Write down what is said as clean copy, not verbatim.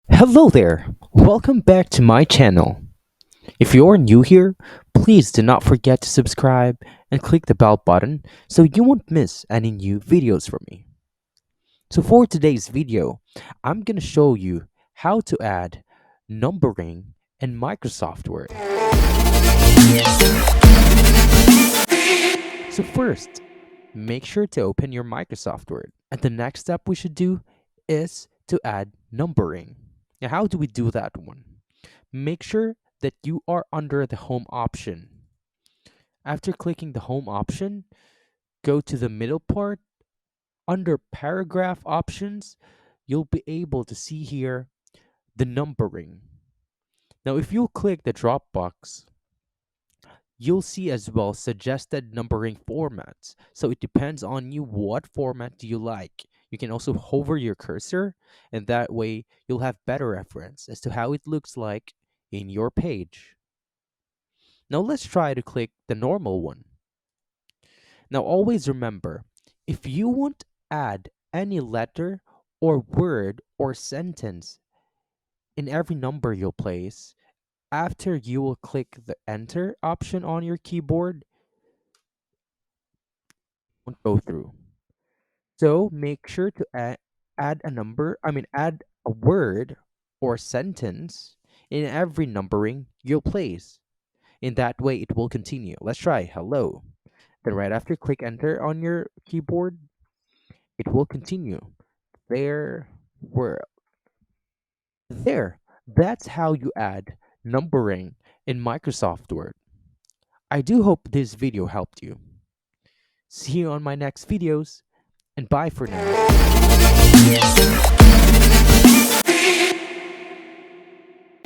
Hello there! Welcome back to my channel. If you're new here, please do not forget to subscribe and click the bell button so you won't miss any new videos from me. So for today's video, I'm gonna show you how to add numbering in Microsoft Word. So first, make sure to open your Microsoft Word. And the next step we should do is to add numbering. Now how do we do that one? Make sure that you are under the home option. After clicking the home option, go to the middle part. Under paragraph options, you'll be able to see here the numbering. Now, if you click the drop box, you'll see as well suggested numbering formats. So it depends on you what format do you like. You can also hover your cursor, and that way you'll have better reference as to how it looks like in your page. Now let's try to click the normal one. Now always remember, if you want to add any letter or word or sentence in every number you'll place, after you will click the enter option on your keyboard, it won't go through. So make sure to add a number, add a word or sentence in every numbering you'll place. In that way, it will continue. Let's try hello. Then right after, click enter on your keyboard. It will continue. There were there. That's how you add numbering in Microsoft Word. I do hope this video helped you. See you on my next videos, and bye for now.